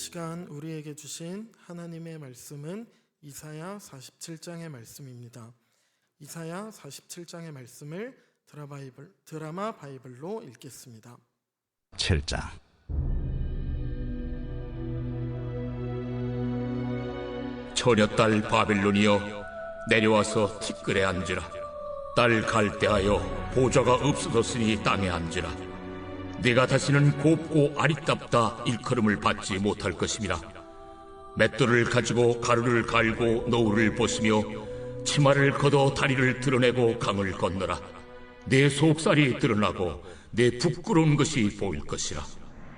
시간 우리에게 주신 하나님의 말씀은 이사야 47장의 말씀입니다. 이사야 47장의 말씀을 드라마 바이블로 읽겠습니다. 7장. 처녀딸 바벨론이여, 내려와서 티끌에 앉으라. 딸 갈대하여, 보좌가 없어졌으니 땅에 앉으라. 네가 다시는 곱고 아리답다 일컬음을 받지 못할 것임이라. 맷돌을 가지고 가루를 갈고 너울을 벗으며 치마를 걷어 다리를 드러내고 강을 건너라. 내 속살이 드러나고 내 부끄러운 것이 보일 것이라.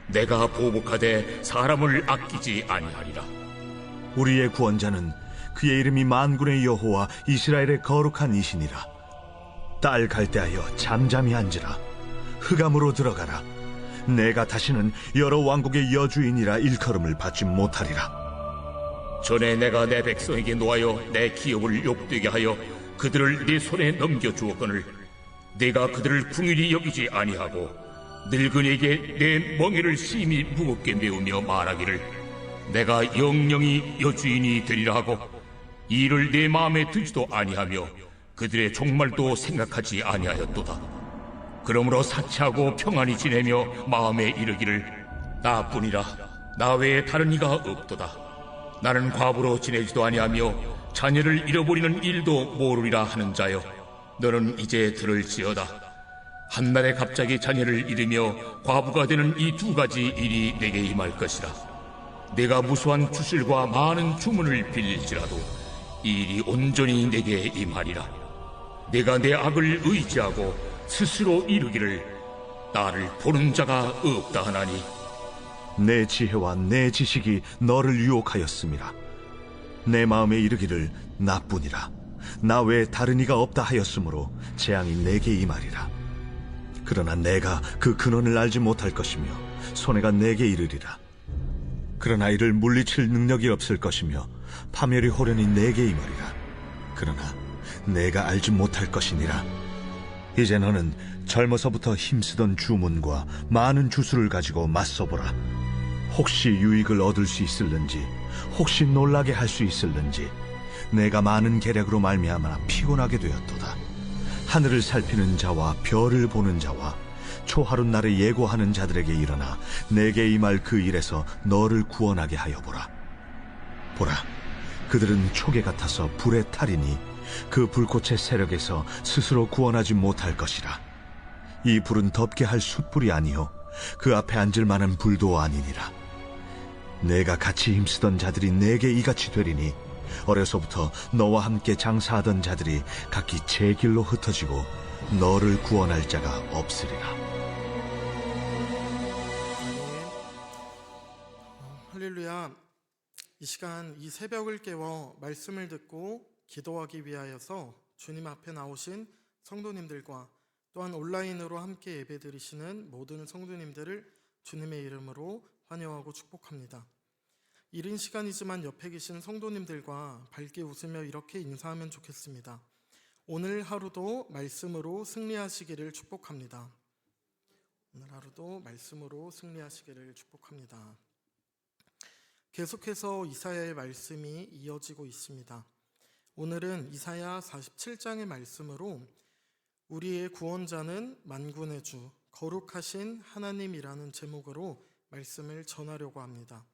내가 보복하되 사람을 아끼지 아니하리라. 우리의 구원자는 그의 이름이 만군의 여호와 이스라엘의 거룩한 이시니라. 딸 갈대하여 잠잠히 앉으라. 흑암으로 들어가라. 내가 다시는 여러 왕국의 여주인이라 일컬음을 받지 못하리라. 전에 내가 내 백성에게 노하여 내 기업을 욕되게 하여 그들을 네 손에 넘겨주었거늘 내가 그들을 궁일이 여기지 아니하고 늙은이에게 내 멍에를 심히 무겁게 메우며 말하기를 내가 영영이 여주인이 되리라 하고 이 일을 내 마음에 두지도 아니하며 그들의 종말도 생각하지 아니하였도다. 그러므로 사치하고 평안히 지내며 마음에 이르기를 나뿐이라 나 외에 다른 이가 없도다. 나는 과부로 지내지도 아니하며 자녀를 잃어버리는 일도 모르리라 하는 자여, 너는 이제 들을지어다. 한날에 갑자기 자녀를 잃으며 과부가 되는 이 두 가지 일이 내게 임할 것이라. 내가 무수한 주술과 많은 주문을 빌릴지라도 이 일이 온전히 내게 임하리라. 내가 내 악을 의지하고 스스로 이르기를 나를 보는 자가 없다 하나니 내 지혜와 내 지식이 너를 유혹하였음이라. 내 마음에 이르기를 나뿐이라 나 외에 다른 이가 없다 하였으므로 재앙이 내게 임하리라. 그러나 내가 그 근원을 알지 못할 것이며 손해가 내게 이르리라. 그러나 이를 물리칠 능력이 없을 것이며 파멸이 호련히 내게 임하리라. 그러나 내가 알지 못할 것이니라. 이제 너는 젊어서부터 힘쓰던 주문과 많은 주술을 가지고 맞서보라. 혹시 유익을 얻을 수 있을는지, 혹시 놀라게 할 수 있을는지. 내가 많은 계략으로 말미암아 피곤하게 되었도다. 하늘을 살피는 자와 별을 보는 자와 초하룻날에 예고하는 자들에게 일어나 내게 임할 그 일에서 너를 구원하게 하여 보라. 보라, 그들은 초계 같아서 불에 타리니 그 불꽃의 세력에서 스스로 구원하지 못할 것이라. 이 불은 덮게 할 숯불이 아니요 그 앞에 앉을 만한 불도 아니니라. 내가 같이 힘쓰던 자들이 내게 이같이 되리니 어려서부터 너와 함께 장사하던 자들이 각기 제 길로 흩어지고 너를 구원할 자가 없으리라. 할렐루야. 이 시간 이 새벽을 깨워 말씀을 듣고 기도하기 위하여서 주님 앞에 나오신 성도님들과 또한 온라인으로 함께 예배드리시는 모든 성도님들을 주님의 이름으로 환영하고 축복합니다. 이른 시간이지만 옆에 계신 성도님들과 밝게 웃으며 이렇게 인사하면 좋겠습니다. 오늘 하루도 말씀으로 승리하시기를 축복합니다. 오늘 하루도 말씀으로 승리하시기를 축복합니다. 계속해서 이사야의 말씀이 이어지고 있습니다. 오늘은 이사야 47장의 말씀으로 우리의 구원자는 만군의 주, 거룩하신 하나님이라는 제목으로 말씀을 전하려고 합니다.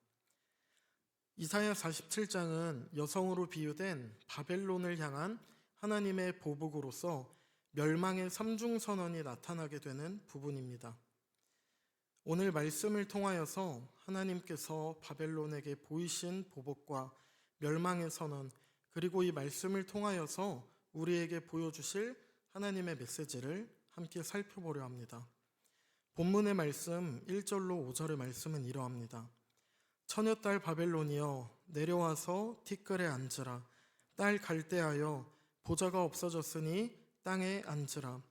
이사야 47장은 여성으로 비유된 바벨론을 향한 하나님의 보복으로서 멸망의 삼중선언이 나타나게 되는 부분입니다. 오늘 말씀을 통하여서 하나님께서 바벨론에게 보이신 보복과 멸망의 선언, 그리고 이 말씀을 통하여서 우리에게 보여주실 하나님의 메시지를 함께 살펴보려 합니다. 본문의 말씀 1절로 5절의 말씀은 이러합니다. 처녀딸 바벨론이여, 내려와서 티끌에 앉으라. 딸 갈대하여, 보좌가 없어졌으니 땅에 앉으라.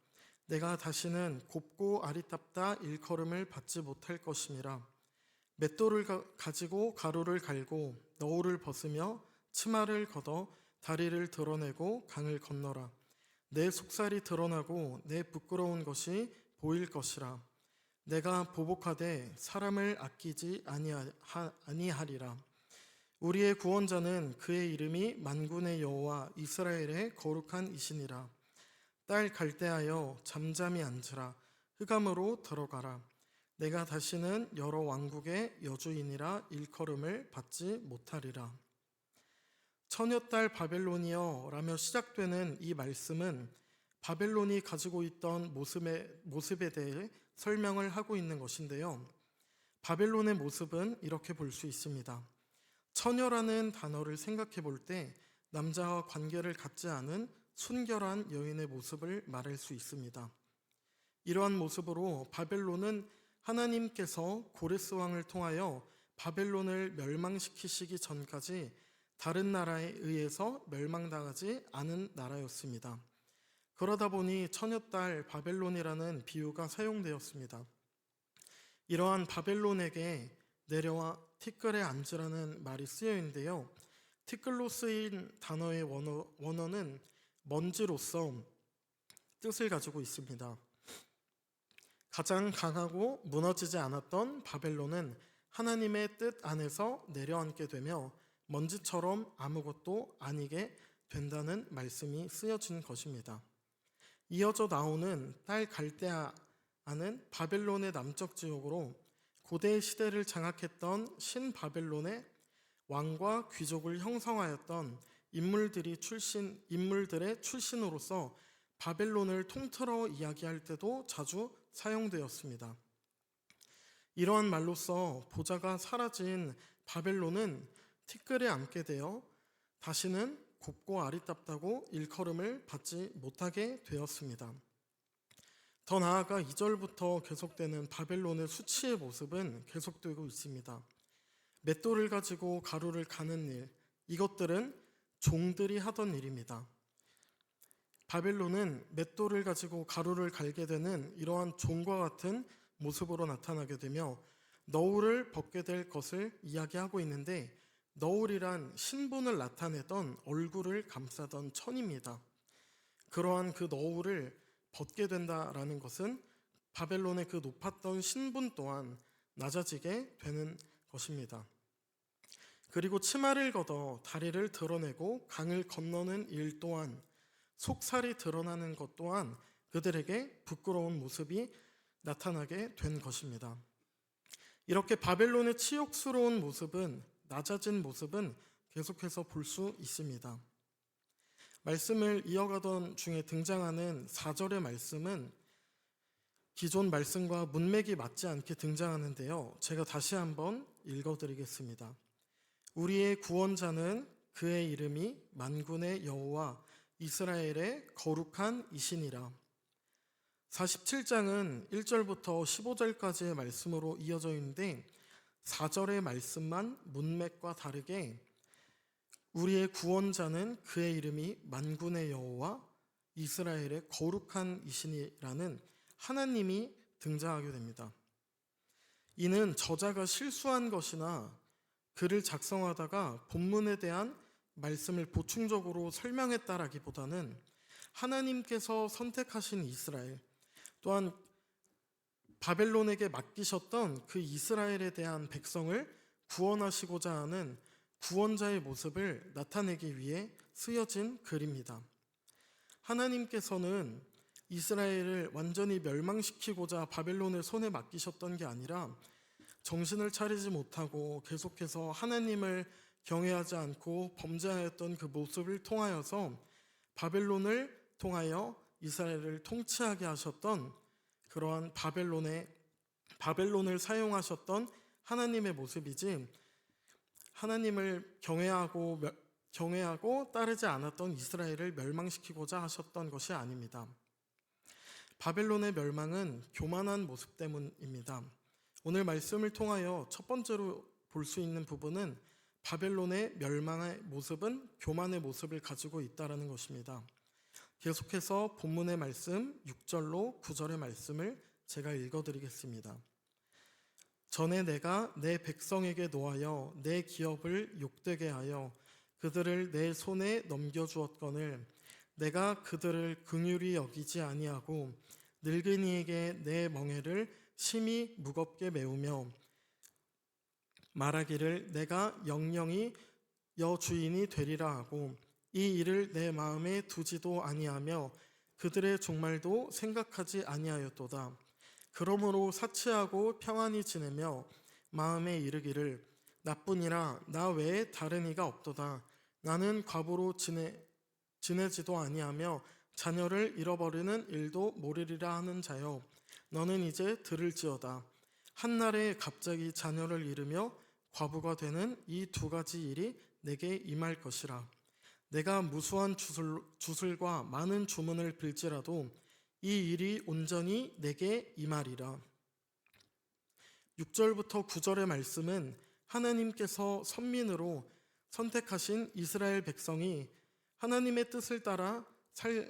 내가 다시는 곱고 아리답다 일컬음을 받지 못할 것임이라. 맷돌을 가지고 가루를 갈고 너울을 벗으며 치마를 걷어 다리를 드러내고 강을 건너라. 내 속살이 드러나고 내 부끄러운 것이 보일 것이라. 내가 보복하되 사람을 아끼지 아니하리라. 우리의 구원자는 그의 이름이 만군의 여호와 이스라엘의 거룩한 이시니라. 딸 갈대하여 잠잠히 앉으라. 흑암으로 들어가라. 내가 다시는 여러 왕국의 여주인이라 일컬음을 받지 못하리라. 처녀딸 바벨론이여라며 시작되는 이 말씀은 바벨론이 가지고 있던 모습에 대해 설명을 하고 있는 것인데요. 바벨론의 모습은 이렇게 볼 수 있습니다. 처녀라는 단어를 생각해 볼 때 남자와 관계를 갖지 않은 순결한 여인의 모습을 말할 수 있습니다. 이러한 모습으로 바벨론은 하나님께서 고레스 왕을 통하여 바벨론을 멸망시키시기 전까지 다른 나라에 의해서 멸망당하지 않은 나라였습니다. 그러다 보니 처녀딸 바벨론이라는 비유가 사용되었습니다. 이러한 바벨론에게 내려와 티끌에 앉으라는 말이 쓰여 있는데요. 티끌로 쓰인 단어의 원어는 먼지로서 뜻을 가지고 있습니다. 가장 강하고 무너지지 않았던 바벨론은 하나님의 뜻 안에서 내려앉게 되며 먼지처럼 아무것도 아니게 된다는 말씀이 쓰여진 것입니다. 이어져 나오는 딸 갈대아는 바벨론의 남쪽 지역으로 고대 시대를 장악했던 신바벨론의 왕과 귀족을 형성하였던 인물들의 출신으로서 바벨론을 통틀어 이야기할 때도 자주 사용되었습니다. 이러한 말로써 보좌가 사라진 바벨론은 티끌에 앉게 되어 다시는 곱고 아리따다고 일컬음을 받지 못하게 되었습니다. 더 나아가 2절부터 계속되는 바벨론의 수치의 모습은 계속되고 있습니다. 맷돌을 가지고 가루를 가는 일, 이것들은 종들이 하던 일입니다. 바벨론은 맷돌을 가지고 가루를 갈게 되는 이러한 종과 같은 모습으로 나타나게 되며 너울을 벗게 될 것을 이야기하고 있는데, 너울이란 신분을 나타내던 얼굴을 감싸던 천입니다. 그러한 그 너울을 벗게 된다라는 것은 바벨론의 그 높았던 신분 또한 낮아지게 되는 것입니다. 그리고 치마를 걷어 다리를 드러내고 강을 건너는 일 또한, 속살이 드러나는 것 또한 그들에게 부끄러운 모습이 나타나게 된 것입니다. 이렇게 바벨론의 치욕스러운 모습은, 낮아진 모습은 계속해서 볼 수 있습니다. 말씀을 이어가던 중에 등장하는 4절의 말씀은 기존 말씀과 문맥이 맞지 않게 등장하는데요. 제가 다시 한번 읽어드리겠습니다. 우리의 구원자는 그의 이름이 만군의 여호와 이스라엘의 거룩한 이시니라. 47장은 1절부터 15절까지의 말씀으로 이어져 있는데 4절의 말씀만 문맥과 다르게 우리의 구원자는 그의 이름이 만군의 여호와 이스라엘의 거룩한 이시니라는 하나님이 등장하게 됩니다. 이는 저자가 실수한 것이나 글을 작성하다가 본문에 대한 말씀을 보충적으로 설명했다라기보다는 하나님께서 선택하신 이스라엘, 또한 바벨론에게 맡기셨던 그 이스라엘에 대한 백성을 구원하시고자 하는 구원자의 모습을 나타내기 위해 쓰여진 글입니다. 하나님께서는 이스라엘을 완전히 멸망시키고자 바벨론을 손에 맡기셨던 게 아니라 정신을 차리지 못하고 계속해서 하나님을 경외하지 않고 범죄하였던 그 모습을 통하여서 바벨론을 통하여 이스라엘을 통치하게 하셨던 그러한 바벨론을 사용하셨던 하나님의 모습이지, 하나님을 경외하고 따르지 않았던 이스라엘을 멸망시키고자 하셨던 것이 아닙니다. 바벨론의 멸망은 교만한 모습 때문입니다. 오늘 말씀을 통하여 첫 번째로 볼 수 있는 부분은 바벨론의 멸망의 모습은 교만의 모습을 가지고 있다는 것입니다. 계속해서 본문의 말씀 6절로 9절의 말씀을 제가 읽어드리겠습니다. 전에 내가 내 백성에게 노하여 내 기업을 욕되게 하여 그들을 내 손에 넘겨주었거늘 내가 그들을 긍휼히 여기지 아니하고 늙은이에게 내 멍에를 심히 무겁게 메우며 말하기를 내가 영영이 여주인이 되리라 하고 이 일을 내 마음에 두지도 아니하며 그들의 종말도 생각하지 아니하였도다. 그러므로 사치하고 평안히 지내며 마음에 이르기를 나뿐이라 나 외에 다른 이가 없도다. 나는 과부로 지내지도 아니하며 자녀를 잃어버리는 일도 모르리라 하는 자여 너는 이제 들을지어다. 한날에 갑자기 자녀를 잃으며 과부가 되는 이 두 가지 일이 내게 임할 것이라. 내가 무수한 주술과 많은 주문을 빌지라도 이 일이 온전히 내게 임하리라. 6절부터 9절의 말씀은 하나님께서 선민으로 선택하신 이스라엘 백성이 하나님의 뜻을 따라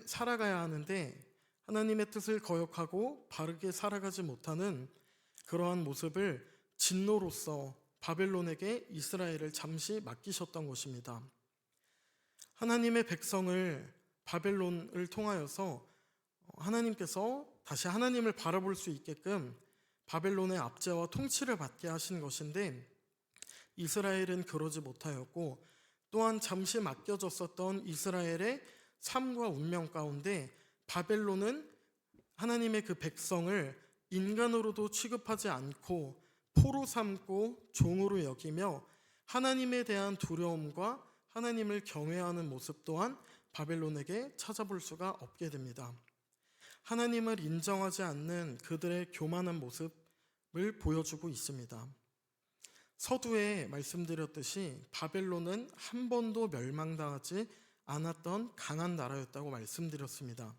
살아가야 하는데 하나님의 뜻을 거역하고 바르게 살아가지 못하는 그러한 모습을 진노로서 바벨론에게 이스라엘을 잠시 맡기셨던 것입니다. 하나님의 백성을 바벨론을 통하여서 하나님께서 다시 하나님을 바라볼 수 있게끔 바벨론의 압제와 통치를 받게 하신 것인데 이스라엘은 그러지 못하였고 또한 잠시 맡겨졌었던 이스라엘의 삶과 운명 가운데 바벨론은 하나님의 그 백성을 인간으로도 취급하지 않고 포로 삼고 종으로 여기며 하나님에 대한 두려움과 하나님을 경외하는 모습 또한 바벨론에게 찾아볼 수가 없게 됩니다. 하나님을 인정하지 않는 그들의 교만한 모습을 보여주고 있습니다. 서두에 말씀드렸듯이 바벨론은 한 번도 멸망당하지 않았던 강한 나라였다고 말씀드렸습니다.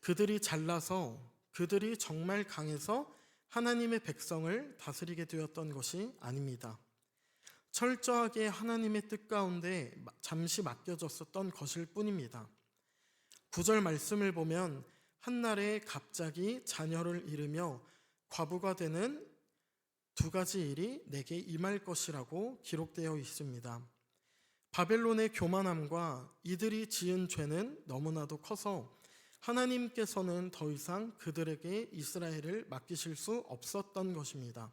그들이 잘나서 그들이 정말 강해서 하나님의 백성을 다스리게 되었던 것이 아닙니다. 철저하게 하나님의 뜻 가운데 잠시 맡겨졌었던 것일 뿐입니다. 9절 말씀을 보면 한날에 갑자기 자녀를 잃으며 과부가 되는 두 가지 일이 내게 임할 것이라고 기록되어 있습니다. 바벨론의 교만함과 이들이 지은 죄는 너무나도 커서 하나님께서는 더 이상 그들에게 이스라엘을 맡기실 수 없었던 것입니다.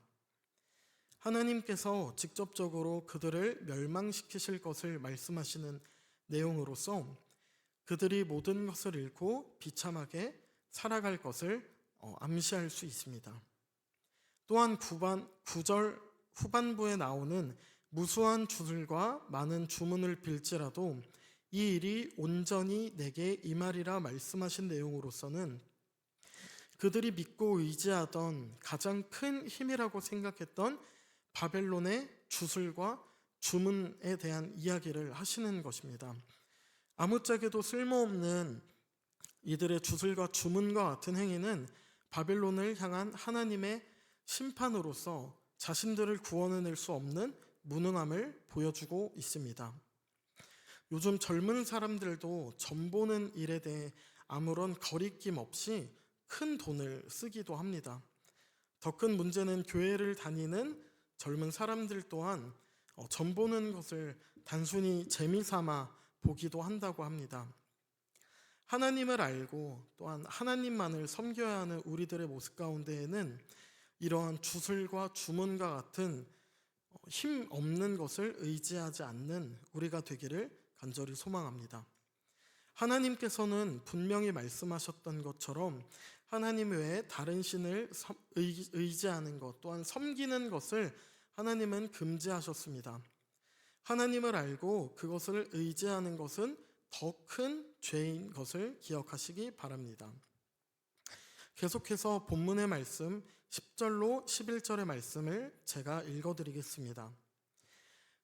하나님께서 직접적으로 그들을 멸망시키실 것을 말씀하시는 내용으로서 그들이 모든 것을 잃고 비참하게 살아갈 것을 암시할 수 있습니다. 또한 9절 후반부에 나오는 무수한 주술과 많은 주문을 빌지라도 이 일이 온전히 내게 임하리라 말씀하신 내용으로서는 그들이 믿고 의지하던 가장 큰 힘이라고 생각했던 바벨론의 주술과 주문에 대한 이야기를 하시는 것입니다. 아무짝에도 쓸모없는 이들의 주술과 주문과 같은 행위는 바벨론을 향한 하나님의 심판으로서 자신들을 구원해낼 수 없는 무능함을 보여주고 있습니다. 요즘 젊은 사람들도 점 보는 일에 대해 아무런 거리낌 없이 큰 돈을 쓰기도 합니다. 더 큰 문제는 교회를 다니는 젊은 사람들 또한 점 보는 것을 단순히 재미삼아 보기도 한다고 합니다. 하나님을 알고 또한 하나님만을 섬겨야 하는 우리들의 모습 가운데에는 이러한 주술과 주문과 같은 힘 없는 것을 의지하지 않는 우리가 되기를 간절히 소망합니다. 하나님께서는 분명히 말씀하셨던 것처럼 하나님 외에 다른 신을 의지하는 것 또한 섬기는 것을 하나님은 금지하셨습니다. 하나님을 알고 그것을 의지하는 것은 더 큰 죄인 것을 기억하시기 바랍니다. 계속해서 본문의 말씀 10절로 11절의 말씀을 제가 읽어드리겠습니다.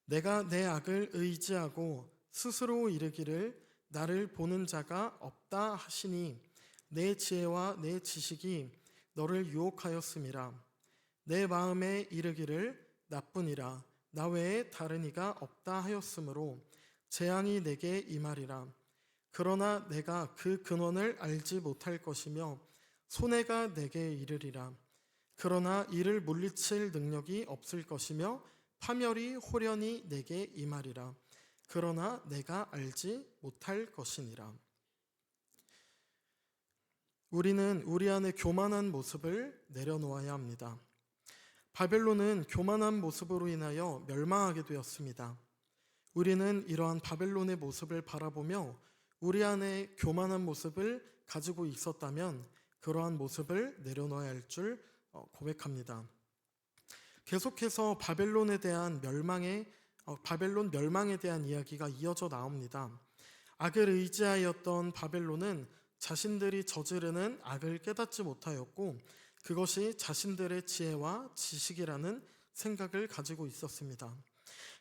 내가 내 악을 의지하고 스스로 이르기를 나를 보는 자가 없다 하시니 내 지혜와 내 지식이 너를 유혹하였음이라. 내 마음에 이르기를 나뿐이라 나 외에 다른 이가 없다 하였으므로 재앙이 내게 임하리라. 그러나 내가 그 근원을 알지 못할 것이며 손해가 내게 이르리라. 그러나 이를 물리칠 능력이 없을 것이며 파멸이 홀연히 내게 임하리라. 그러나 내가 알지 못할 것이니라. 우리는 우리 안에 교만한 모습을 내려놓아야 합니다. 바벨론은 교만한 모습으로 인하여 멸망하게 되었습니다. 우리는 이러한 바벨론의 모습을 바라보며 우리 안에 교만한 모습을 가지고 있었다면 그러한 모습을 내려놓아야 할 줄 고백합니다. 계속해서 바벨론 멸망에 대한 이야기가 이어져 나옵니다. 악을 의지하였던 바벨론은 자신들이 저지르는 악을 깨닫지 못하였고 그것이 자신들의 지혜와 지식이라는 생각을 가지고 있었습니다.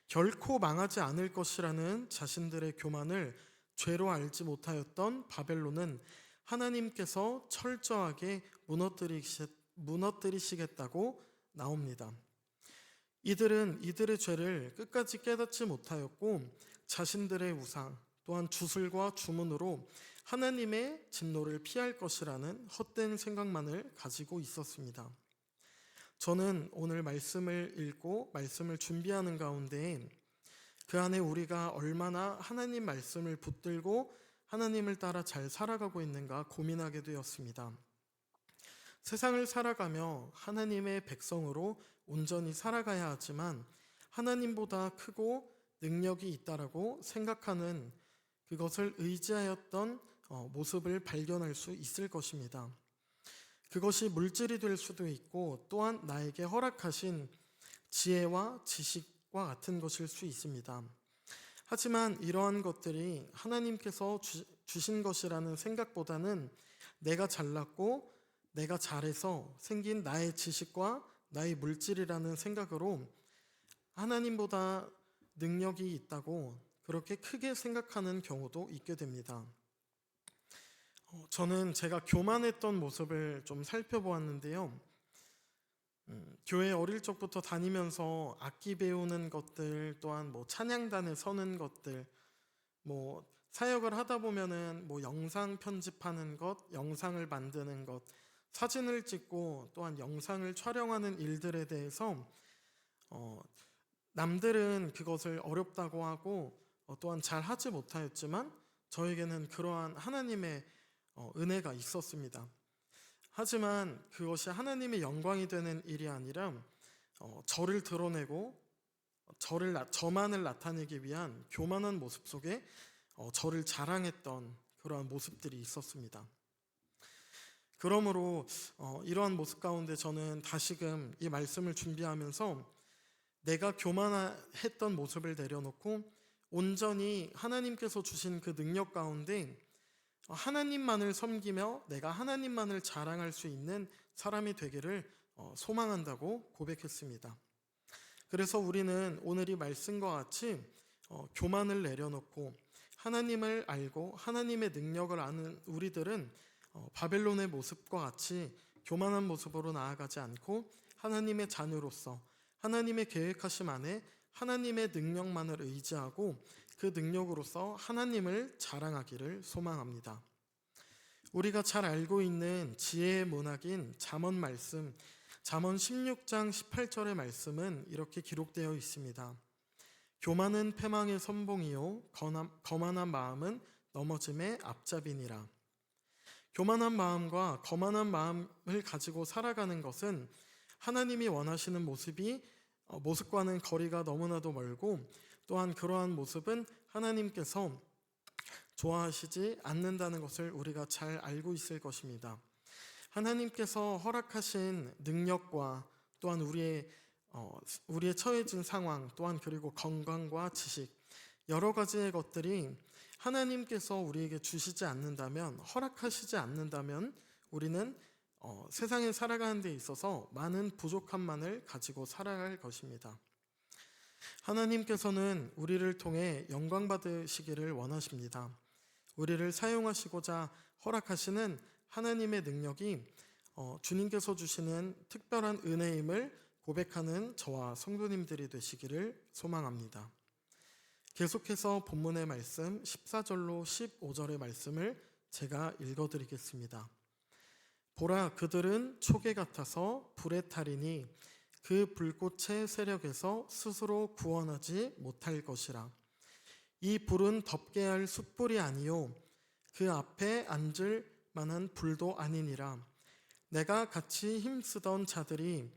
결코 망하지 않을 것이라는 자신들의 교만을 죄로 알지 못하였던 바벨론은 하나님께서 철저하게 무너뜨리시겠다고 나옵니다. 이들은 이들의 죄를 끝까지 깨닫지 못하였고 자신들의 우상 또한 주술과 주문으로 하나님의 진노를 피할 것이라는 헛된 생각만을 가지고 있었습니다. 저는 오늘 말씀을 읽고 말씀을 준비하는 가운데 그 안에 우리가 얼마나 하나님 말씀을 붙들고 하나님을 따라 잘 살아가고 있는가 고민하게 되었습니다. 세상을 살아가며 하나님의 백성으로 온전히 살아가야 하지만 하나님보다 크고 능력이 있다라고 생각하는 그것을 의지하였던 모습을 발견할 수 있을 것입니다. 그것이 물질이 될 수도 있고 또한 나에게 허락하신 지혜와 지식과 같은 것일 수 있습니다. 하지만 이러한 것들이 하나님께서 주신 것이라는 생각보다는 내가 잘났고 내가 잘해서 생긴 나의 지식과 나의 물질이라는 생각으로 하나님보다 능력이 있다고 그렇게 크게 생각하는 경우도 있게 됩니다. 저는 제가 교만했던 모습을 좀 살펴보았는데요. 교회 어릴 적부터 다니면서 악기 배우는 것들 또한 찬양단에 서는 것들 사역을 하다 보면은 영상 편집하는 것, 영상을 만드는 것, 사진을 찍고 또한 영상을 촬영하는 일들에 대해서 남들은 그것을 어렵다고 하고 또한 잘 하지 못하였지만 저에게는 그러한 하나님의 은혜가 있었습니다. 하지만 그것이 하나님의 영광이 되는 일이 아니라 저를 드러내고 저만을 나타내기 위한 교만한 모습 속에 저를 자랑했던 그러한 모습들이 있었습니다. 그러므로 이러한 모습 가운데 저는 다시금 이 말씀을 준비하면서 내가 교만했던 모습을 내려놓고 온전히 하나님께서 주신 그 능력 가운데 하나님만을 섬기며 내가 하나님만을 자랑할 수 있는 사람이 되기를 소망한다고 고백했습니다. 그래서 우리는 오늘 이 말씀과 같이 교만을 내려놓고 하나님을 알고 하나님의 능력을 아는 우리들은 바벨론의 모습과 같이 교만한 모습으로 나아가지 않고 하나님의 자녀로서 하나님의 계획하심 안에 하나님의 능력만을 의지하고 그 능력으로서 하나님을 자랑하기를 소망합니다. 우리가 잘 알고 있는 지혜의 문학인 잠언 말씀, 잠언 16장 18절의 말씀은 이렇게 기록되어 있습니다. 교만은 패망의 선봉이요 거만한 마음은 넘어짐의 앞잡이니라. 교만한 마음과 거만한 마음을 가지고 살아가는 것은 하나님이 원하시는 모습과는 거리가 너무나도 멀고 또한 그러한 모습은 하나님께서 좋아하시지 않는다는 것을 우리가 잘 알고 있을 것입니다. 하나님께서 허락하신 능력과 또한 우리의 처해진 상황 또한 그리고 건강과 지식 여러 가지의 것들이 하나님께서 우리에게 주시지 않는다면 허락하시지 않는다면 우리는 세상에 살아가는 데 있어서 많은 부족함만을 가지고 살아갈 것입니다. 하나님께서는 우리를 통해 영광 받으시기를 원하십니다. 우리를 사용하시고자 허락하시는 하나님의 능력이 주님께서 주시는 특별한 은혜임을 고백하는 저와 성도님들이 되시기를 소망합니다. 계속해서 본문의 말씀 14절로 15절의 말씀을 제가 읽어드리겠습니다. 보라, 그들은 초계 같아서 불에 타리니 그 불꽃의 세력에서 스스로 구원하지 못할 것이라. 이 불은 덮게 할 숯불이 아니요 그 앞에 앉을 만한 불도 아니니라. 내가 같이 힘쓰던 자들이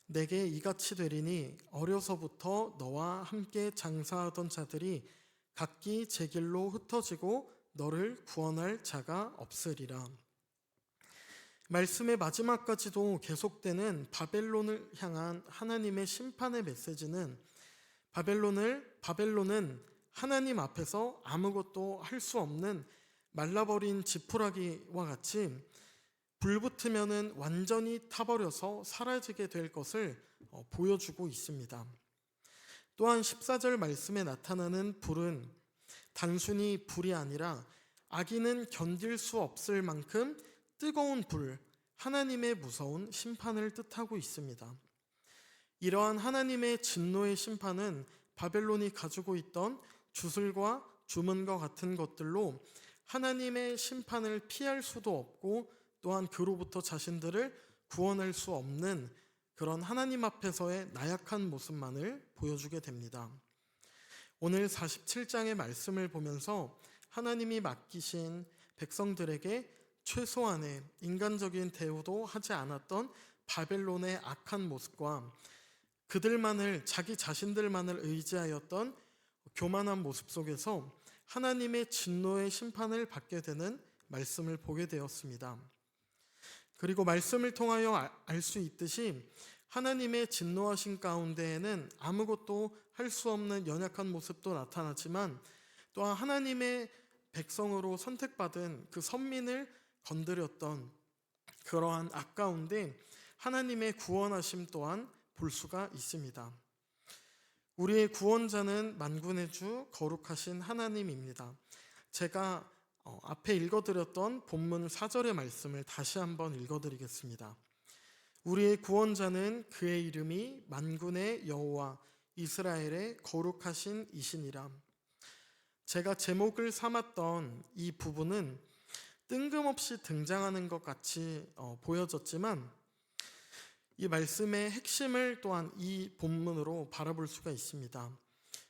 내게 이같이 되리니 어려서부터 너와 함께 장사하던 자들이 각기 제 길로 흩어지고 너를 구원할 자가 없으리라. 말씀의 마지막까지도 계속되는 바벨론을 향한 하나님의 심판의 메시지는 바벨론은 하나님 앞에서 아무것도 할 수 없는 말라버린 지푸라기와 같이 불 붙으면은 완전히 타버려서 사라지게 될 것을 보여주고 있습니다. 또한 14절 말씀에 나타나는 불은 단순히 불이 아니라 악인은 견딜 수 없을 만큼 뜨거운 불, 하나님의 무서운 심판을 뜻하고 있습니다. 이러한 하나님의 진노의 심판은 바벨론이 가지고 있던 주술과 주문과 같은 것들로 하나님의 심판을 피할 수도 없고 또한 그로부터 자신들을 구원할 수 없는 그런 하나님 앞에서의 나약한 모습만을 보여주게 됩니다. 오늘 47장의 말씀을 보면서 하나님이 맡기신 백성들에게 최소한의 인간적인 대우도 하지 않았던 바벨론의 악한 모습과 자기 자신들만을 의지하였던 교만한 모습 속에서 하나님의 진노의 심판을 받게 되는 말씀을 보게 되었습니다. 그리고 말씀을 통하여 알 수 있듯이 하나님의 진노하신 가운데에는 아무것도 할 수 없는 연약한 모습도 나타나지만 또한 하나님의 백성으로 선택받은 그 선민을 건드렸던 그러한 악 가운데 하나님의 구원하심 또한 볼 수가 있습니다. 우리의 구원자는 만군의 주 거룩하신 하나님입니다. 제가 앞에 읽어드렸던 본문 4절의 말씀을 다시 한번 읽어드리겠습니다. 우리의 구원자는 그의 이름이 만군의 여호와 이스라엘의 거룩하신 이시니라. 제가 제목을 삼았던 이 부분은 뜬금없이 등장하는 것 같이 보여졌지만 이 말씀의 핵심을 또한 이 본문으로 바라볼 수가 있습니다.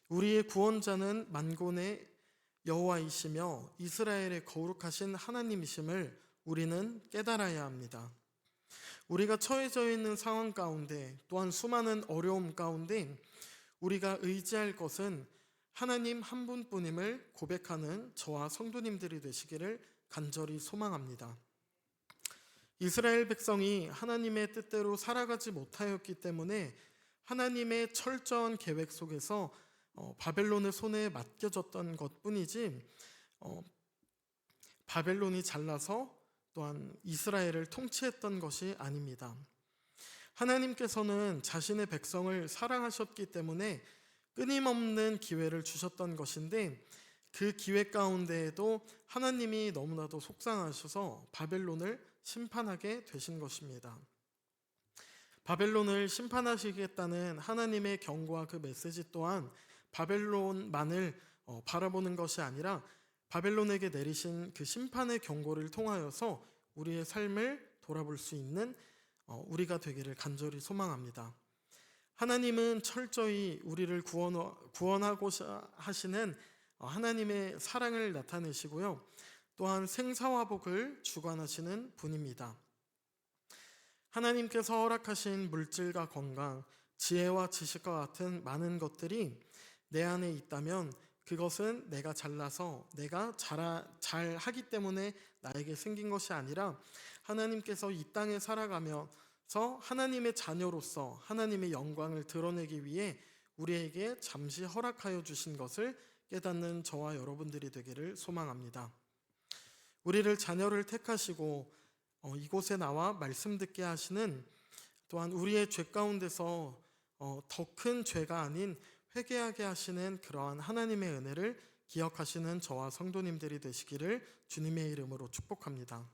우리의 구원자는 만군의 여호와이시며 이스라엘의 거룩하신 하나님이심을 우리는 깨달아야 합니다. 우리가 처해져 있는 상황 가운데 또한 수많은 어려움 가운데 우리가 의지할 것은 하나님 한 분뿐임을 고백하는 저와 성도님들이 되시기를 간절히 소망합니다. 이스라엘 백성이 하나님의 뜻대로 살아가지 못하였기 때문에 하나님의 철저한 계획 속에서 바벨론의 손에 맡겨졌던 것뿐이지 바벨론이 잘나서 또한 이스라엘을 통치했던 것이 아닙니다. 하나님께서는 자신의 백성을 사랑하셨기 때문에 끊임없는 기회를 주셨던 것인데 그 기회 가운데에도 하나님이 너무나도 속상하셔서 바벨론을 심판하게 되신 것입니다. 바벨론을 심판하시겠다는 하나님의 경고와 그 메시지 또한 바벨론만을 바라보는 것이 아니라 바벨론에게 내리신 그 심판의 경고를 통하여서 우리의 삶을 돌아볼 수 있는 우리가 되기를 간절히 소망합니다. 하나님은 철저히 우리를 구원하고자 하시는 하나님의 사랑을 나타내시고요. 또한 생사화복을 주관하시는 분입니다. 하나님께서 허락하신 물질과 건강, 지혜와 지식과 같은 많은 것들이 내 안에 있다면 그것은 내가 잘나서 내가 잘하기 때문에 나에게 생긴 것이 아니라 하나님께서 이 땅에 살아가면서 하나님의 자녀로서 하나님의 영광을 드러내기 위해 우리에게 잠시 허락하여 주신 것을 깨닫는 저와 여러분들이 되기를 소망합니다. 우리를 자녀를 택하시고 이곳에 나와 말씀 듣게 하시는 또한 우리의 죄 가운데서 더 큰 죄가 아닌 회개하게 하시는 그러한 하나님의 은혜를 기억하시는 저와 성도님들이 되시기를 주님의 이름으로 축복합니다.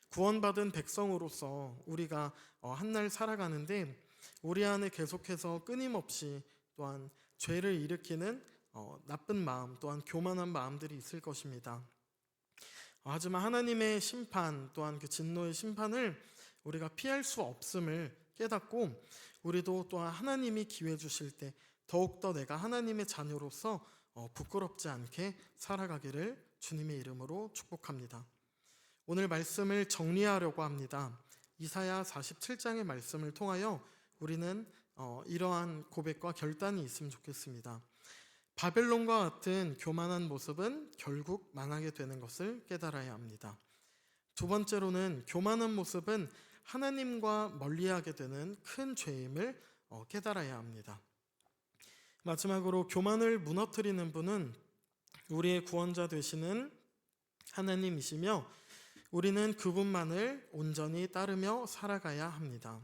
구원받은 백성으로서 우리가 한날 살아가는데 우리 안에 계속해서 끊임없이 또한 죄를 일으키는 나쁜 마음 또한 교만한 마음들이 있을 것입니다. 하지만 하나님의 심판 또한 그 진노의 심판을 우리가 피할 수 없음을 깨닫고 우리도 또한 하나님이 기회 주실 때 더욱더 내가 하나님의 자녀로서 부끄럽지 않게 살아가기를 주님의 이름으로 축복합니다. 오늘 말씀을 정리하려고 합니다. 이사야 47장의 말씀을 통하여 우리는 이러한 고백과 결단이 있으면 좋겠습니다. 바벨론과 같은 교만한 모습은 결국 망하게 되는 것을 깨달아야 합니다. 두 번째로는 교만한 모습은 하나님과 멀리하게 되는 큰 죄임을 깨달아야 합니다. 마지막으로 교만을 무너뜨리는 분은 우리의 구원자 되시는 하나님이시며 우리는 그분만을 온전히 따르며 살아가야 합니다.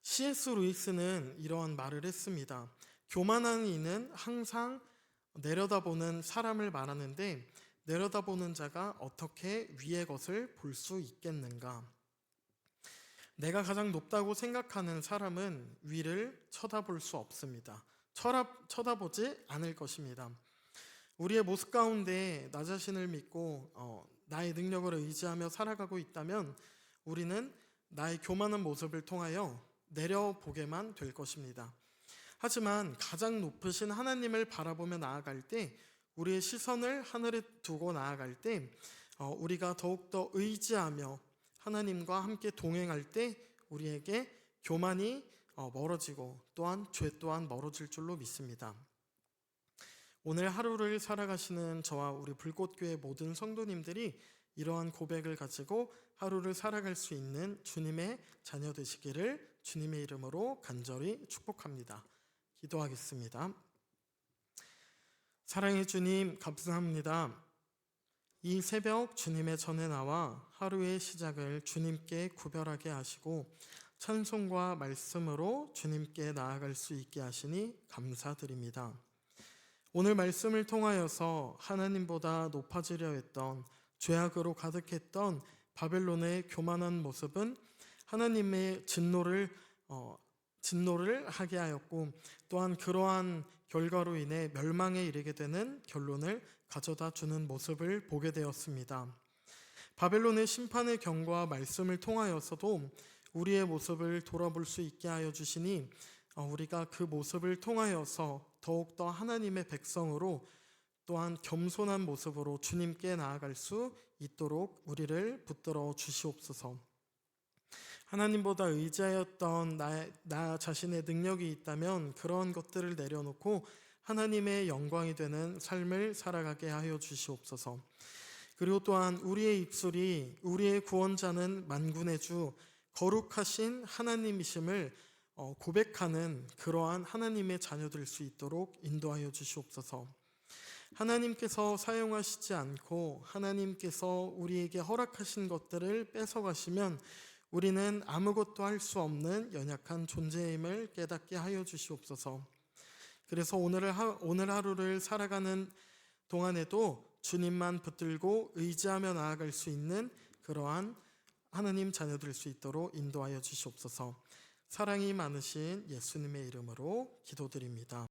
C.S. 루이스는 이러한 말을 했습니다. 교만한 이는 항상 내려다보는 사람을 말하는데 내려다보는 자가 어떻게 위의 것을 볼 수 있겠는가? 내가 가장 높다고 생각하는 사람은 위를 쳐다볼 수 없습니다. 쳐다보지 않을 것입니다. 우리의 모습 가운데 나 자신을 믿고 나의 능력을 의지하며 살아가고 있다면 우리는 나의 교만한 모습을 통하여 내려보게만 될 것입니다. 하지만 가장 높으신 하나님을 바라보며 나아갈 때 우리의 시선을 하늘에 두고 나아갈 때 우리가 더욱더 의지하며 하나님과 함께 동행할 때 우리에게 교만이 멀어지고 또한 죄 또한 멀어질 줄로 믿습니다. 오늘 하루를 살아가시는 저와 우리 불꽃교회 모든 성도님들이 이러한 고백을 가지고 하루를 살아갈 수 있는 주님의 자녀 되시기를 주님의 이름으로 간절히 축복합니다. 기도하겠습니다. 사랑의 주님, 감사합니다. 이 새벽 주님의 전에 나와 하루의 시작을 주님께 구별하게 하시고 찬송과 말씀으로 주님께 나아갈 수 있게 하시니 감사드립니다. 오늘 말씀을 통하여서 하나님보다 높아지려 했던 죄악으로 가득했던 바벨론의 교만한 모습은 하나님의 진노를 하게 하였고 또한 그러한 결과로 인해 멸망에 이르게 되는 결론을 가져다 주는 모습을 보게 되었습니다. 바벨론의 심판의 경고와 말씀을 통하여서도 우리의 모습을 돌아볼 수 있게 하여 주시니 우리가 그 모습을 통하여서 더욱더 하나님의 백성으로 또한 겸손한 모습으로 주님께 나아갈 수 있도록 우리를 붙들어 주시옵소서. 하나님보다 의지하였던 나 자신의 능력이 있다면 그런 것들을 내려놓고 하나님의 영광이 되는 삶을 살아가게 하여 주시옵소서. 그리고 또한 우리의 입술이 우리의 구원자는 만군의 주 거룩하신 하나님이심을 고백하는 그러한 하나님의 자녀될 수 있도록 인도하여 주시옵소서. 하나님께서 사용하시지 않고 하나님께서 우리에게 허락하신 것들을 뺏어가시면 우리는 아무것도 할 수 없는 연약한 존재임을 깨닫게 하여 주시옵소서. 그래서 오늘 하루를 살아가는 동안에도 주님만 붙들고 의지하며 나아갈 수 있는 그러한 하나님 자녀될 수 있도록 인도하여 주시옵소서. 사랑이 많으신 예수님의 이름으로 기도드립니다.